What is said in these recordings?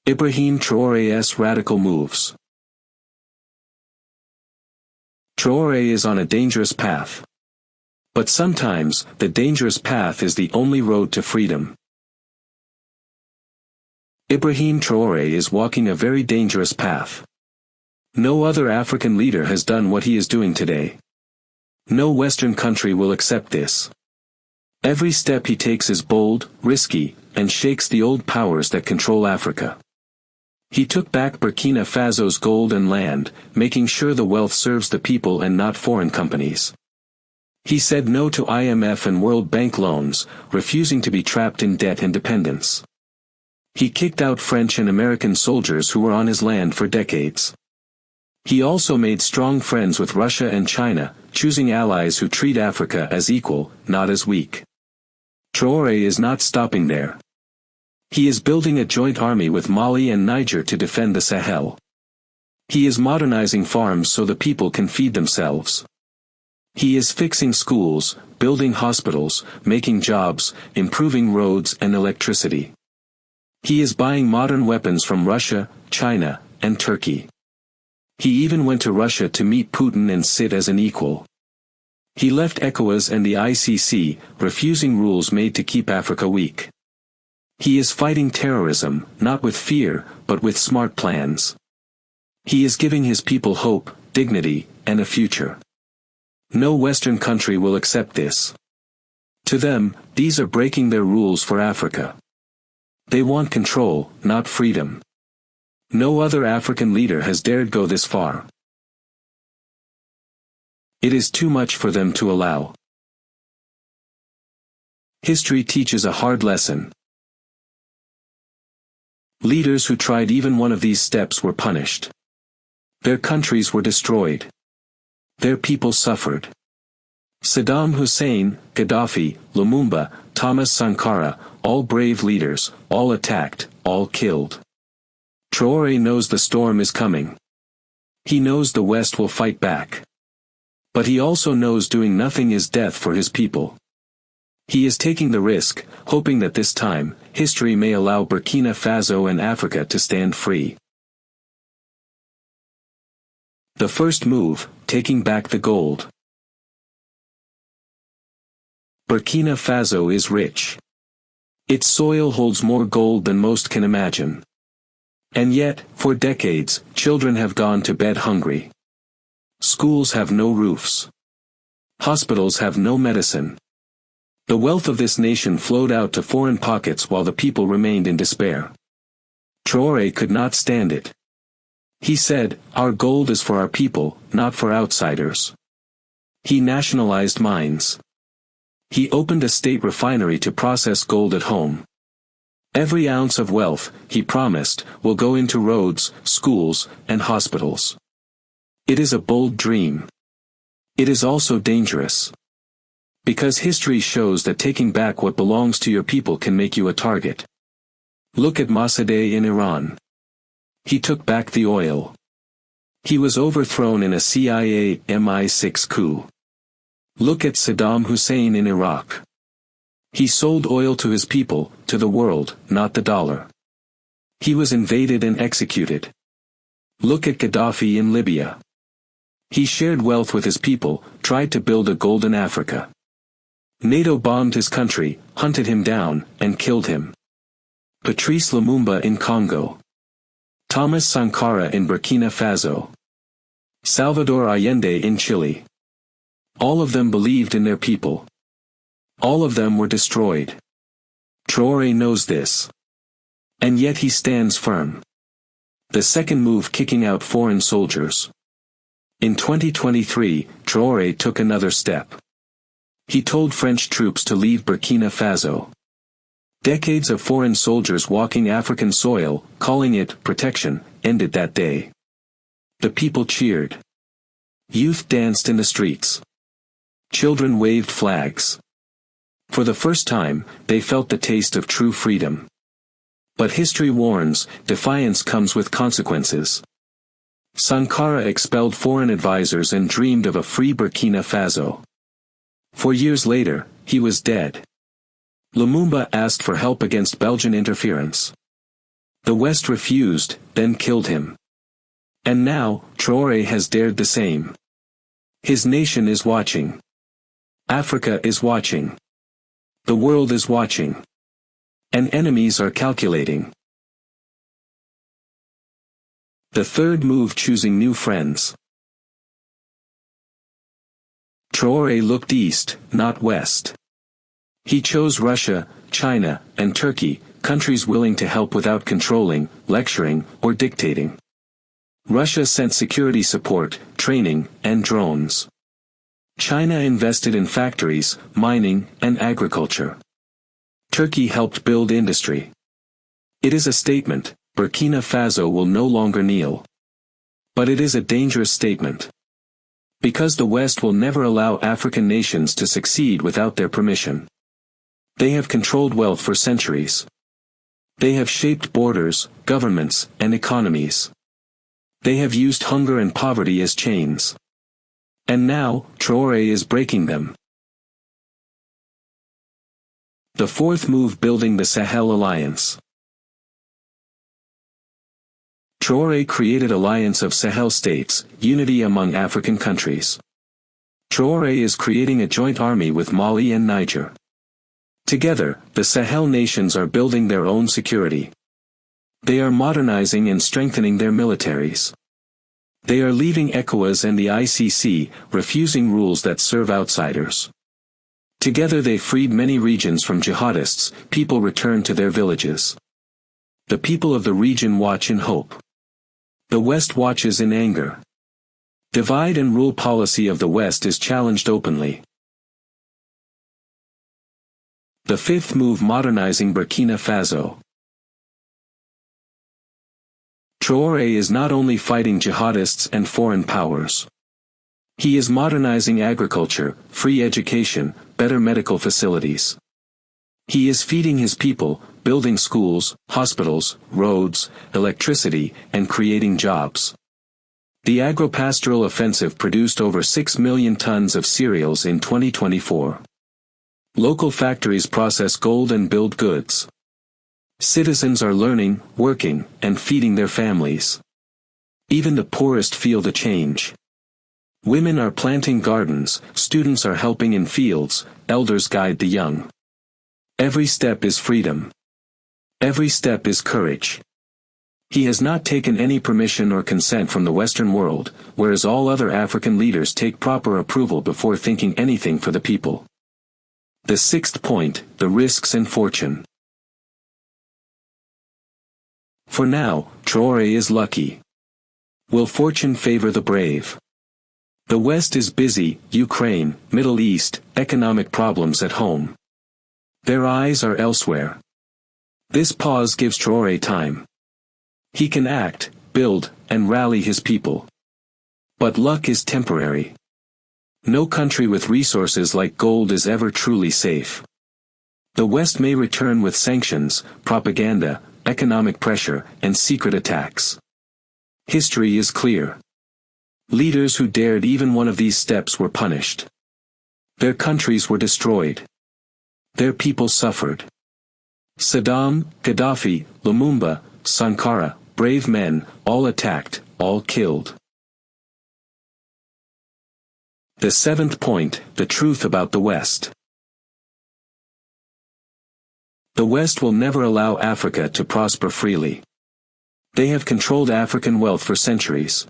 Ibrahim Traoré's radical moves. Traoré is on a dangerous path. But sometimes, the dangerous path is the only road to freedom. Ibrahim Traoré is walking a very dangerous path. No other African leader has done what he is doing today. No Western country will accept this. Every step he takes is bold, risky, and shakes the old powers that control Africa. He took back Burkina Faso's gold and land, making sure the wealth serves the people and not foreign companies. He said no to IMF and World Bank loans, refusing to be trapped in debt and dependence. He kicked out French and American soldiers who were on his land for decades. He also made strong friends with Russia and China, choosing allies who treat Africa as equal, not as weak. Traoré is not stopping there. He is building a joint army with Mali and Niger to defend the Sahel. He is modernizing farms so the people can feed themselves. He is fixing schools, building hospitals, making jobs, improving roads and electricity. He is buying modern weapons from Russia, China, and Turkey. He even went to Russia to meet Putin and sit as an equal. He left ECOWAS and the ICC, refusing rules made to keep Africa weak. He is fighting terrorism, not with fear, but with smart plans. He is giving his people hope, dignity, and a future. No Western country will accept this. To them, these are breaking their rules for Africa. They want control, not freedom. No other African leader has dared go this far. It is too much for them to allow. History teaches a hard lesson. Leaders who tried even one of these steps were punished. Their countries were destroyed. Their people suffered. Saddam Hussein, Gaddafi, Lumumba, Thomas Sankara, all brave leaders, all attacked, all killed. Traoré knows the storm is coming. He knows the West will fight back. But he also knows doing nothing is death for his people. He is taking the risk, hoping that this time, history may allow Burkina Faso and Africa to stand free. The first move, taking back the gold. Burkina Faso is rich. Its soil holds more gold than most can imagine. And yet, for decades, children have gone to bed hungry. Schools have no roofs. Hospitals have no medicine. The wealth of this nation flowed out to foreign pockets while the people remained in despair. Traoré could not stand it. He said, "Our gold is for our people, not for outsiders." He nationalized mines. He opened a state refinery to process gold at home. Every ounce of wealth, he promised, will go into roads, schools, and hospitals. It is a bold dream. It is also dangerous. Because history shows that taking back what belongs to your people can make you a target. Look at Mossadegh in Iran. He took back the oil. He was overthrown in a CIA MI6 coup. Look at Saddam Hussein in Iraq. He sold oil to his people, to the world, not the dollar. He was invaded and executed. Look at Gaddafi in Libya. He shared wealth with his people, tried to build a golden Africa. NATO bombed his country, hunted him down, and killed him. Patrice Lumumba in Congo. Thomas Sankara in Burkina Faso. Salvador Allende in Chile. All of them believed in their people. All of them were destroyed. Traoré knows this. And yet he stands firm. The second move, kicking out foreign soldiers. In 2023, Traoré took another step. He told French troops to leave Burkina Faso. Decades of foreign soldiers walking African soil, calling it protection, ended that day. The people cheered. Youth danced in the streets. Children waved flags. For the first time, they felt the taste of true freedom. But history warns, defiance comes with consequences. Sankara expelled foreign advisors and dreamed of a free Burkina Faso. 4 years later, he was dead. Lumumba asked for help against Belgian interference. The West refused, then killed him. And now, Traore has dared the same. His nation is watching. Africa is watching. The world is watching. And enemies are calculating. The third move: choosing new friends. Traore looked east, not west. He chose Russia, China, and Turkey, countries willing to help without controlling, lecturing, or dictating. Russia sent security support, training, and drones. China invested in factories, mining, and agriculture. Turkey helped build industry. It is a statement: Burkina Faso will no longer kneel. But it is a dangerous statement. Because the West will never allow African nations to succeed without their permission. They have controlled wealth for centuries. They have shaped borders, governments, and economies. They have used hunger and poverty as chains. And now, Traore is breaking them. The fourth move: building the Sahel Alliance. Traore created Alliance of Sahel States, unity among African countries. Traore is creating a joint army with Mali and Niger. Together, the Sahel nations are building their own security. They are modernizing and strengthening their militaries. They are leaving ECOWAS and the ICC, refusing rules that serve outsiders. Together they freed many regions from jihadists, people returned to their villages. The people of the region watch in hope. The West watches in anger. Divide and rule policy of the West is challenged openly. The fifth move: modernizing Burkina Faso. Traore is not only fighting jihadists and foreign powers. He is modernizing agriculture, free education, better medical facilities. He is feeding his people, building schools, hospitals, roads, electricity, and creating jobs. The agro-pastoral offensive produced over 6 million tons of cereals in 2024. Local factories process gold and build goods. Citizens are learning, working, and feeding their families. Even the poorest feel the change. Women are planting gardens, students are helping in fields, elders guide the young. Every step is freedom. Every step is courage. He has not taken any permission or consent from the Western world, whereas all other African leaders take proper approval before thinking anything for the people. The sixth point: the risks and fortune. For now, Traore is lucky. Will fortune favor the brave? The West is busy: Ukraine, Middle East, economic problems at home. Their eyes are elsewhere. This pause gives Traore time. He can act, build, and rally his people. But luck is temporary. No country with resources like gold is ever truly safe. The West may return with sanctions, propaganda, economic pressure, and secret attacks. History is clear. Leaders who dared even one of these steps were punished. Their countries were destroyed. Their people suffered. Saddam, Gaddafi, Lumumba, Sankara, brave men, all attacked, all killed. The seventh point: the truth about the West. The West will never allow Africa to prosper freely. They have controlled African wealth for centuries.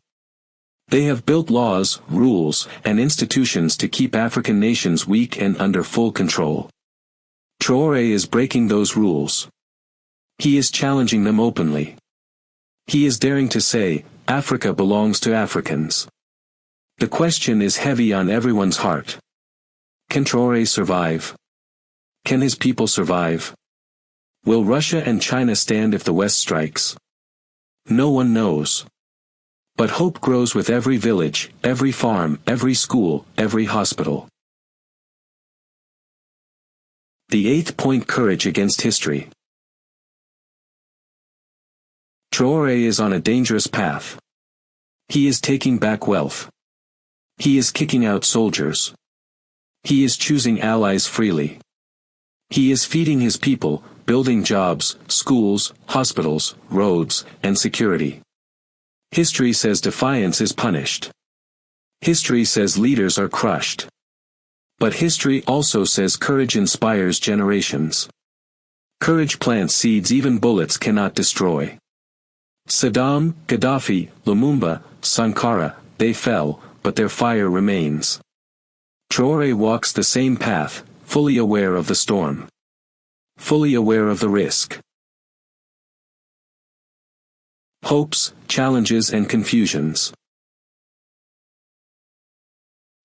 They have built laws, rules, and institutions to keep African nations weak and under full control. Traore is breaking those rules. He is challenging them openly. He is daring to say, Africa belongs to Africans. The question is heavy on everyone's heart. Can Traore survive? Can his people survive? Will Russia and China stand if the West strikes? No one knows. But hope grows with every village, every farm, every school, every hospital. The eighth point: courage against history. Traore is on a dangerous path. He is taking back wealth. He is kicking out soldiers. He is choosing allies freely. He is feeding his people, building jobs, schools, hospitals, roads, and security. History says defiance is punished. History says leaders are crushed. But history also says courage inspires generations. Courage plants seeds even bullets cannot destroy. Saddam, Gaddafi, Lumumba, Sankara, they fell, but their fire remains. Traore walks the same path, fully aware of the storm. Fully aware of the risk. Hopes, challenges and confusions.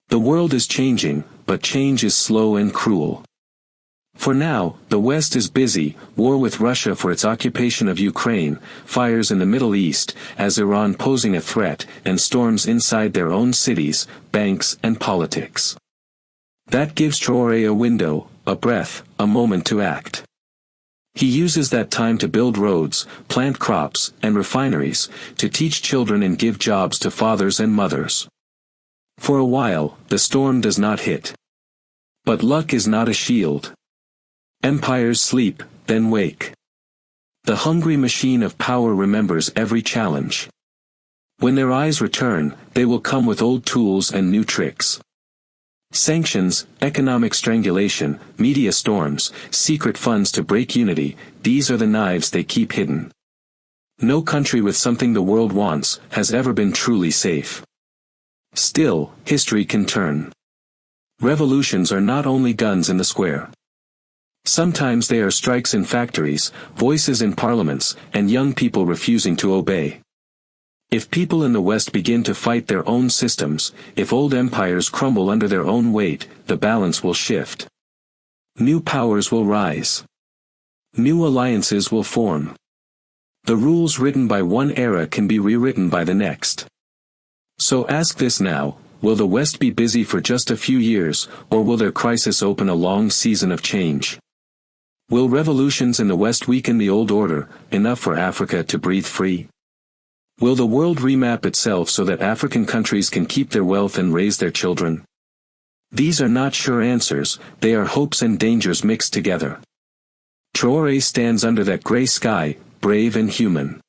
The world is changing, but change is slow and cruel. For now, the West is busy, war with Russia for its occupation of Ukraine, fires in the Middle East, as Iran posing a threat, and storms inside their own cities, banks and politics. That gives Traore a window, a breath, a moment to act. He uses that time to build roads, plant crops, and refineries, to teach children and give jobs to fathers and mothers. For a while, the storm does not hit. But luck is not a shield. Empires sleep, then wake. The hungry machine of power remembers every challenge. When their eyes return, they will come with old tools and new tricks. Sanctions, economic strangulation, media storms, secret funds to break unity, these are the knives they keep hidden. No country with something the world wants has ever been truly safe. Still, history can turn. Revolutions are not only guns in the square. Sometimes they are strikes in factories, voices in parliaments, and young people refusing to obey. If people in the West begin to fight their own systems, if old empires crumble under their own weight, the balance will shift. New powers will rise. New alliances will form. The rules written by one era can be rewritten by the next. So ask this now, will the West be busy for just a few years, or will their crisis open a long season of change? Will revolutions in the West weaken the old order, enough for Africa to breathe free? Will the world remap itself so that African countries can keep their wealth and raise their children? These are not sure answers, they are hopes and dangers mixed together. Traore stands under that gray sky, brave and human.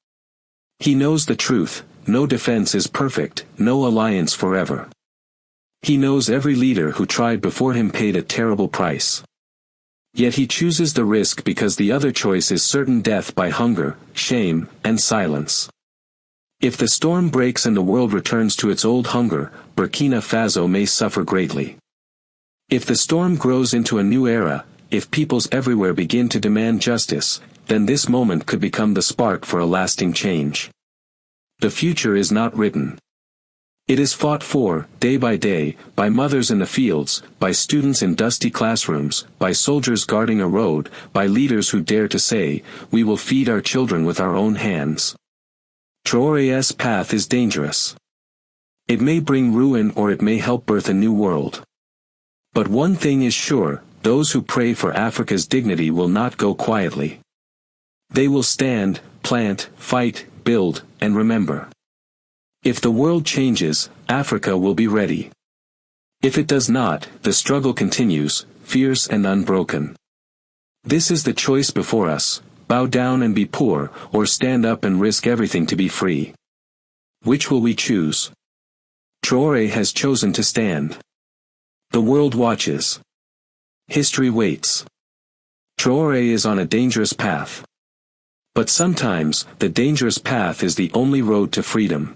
He knows the truth, no defense is perfect, no alliance forever. He knows every leader who tried before him paid a terrible price. Yet he chooses the risk because the other choice is certain death by hunger, shame, and silence. If the storm breaks and the world returns to its old hunger, Burkina Faso may suffer greatly. If the storm grows into a new era, if peoples everywhere begin to demand justice, then this moment could become the spark for a lasting change. The future is not written. It is fought for, day, by mothers in the fields, by students in dusty classrooms, by soldiers guarding a road, by leaders who dare to say, we will feed our children with our own hands. Traore's path is dangerous. It may bring ruin or it may help birth a new world. But one thing is sure, those who pray for Africa's dignity will not go quietly. They will stand, plant, fight, build, and remember. If the world changes, Africa will be ready. If it does not, the struggle continues, fierce and unbroken. This is the choice before us, bow down and be poor, or stand up and risk everything to be free. Which will we choose? Traore has chosen to stand. The world watches. History waits. Traore is on a dangerous path. But sometimes, the dangerous path is the only road to freedom.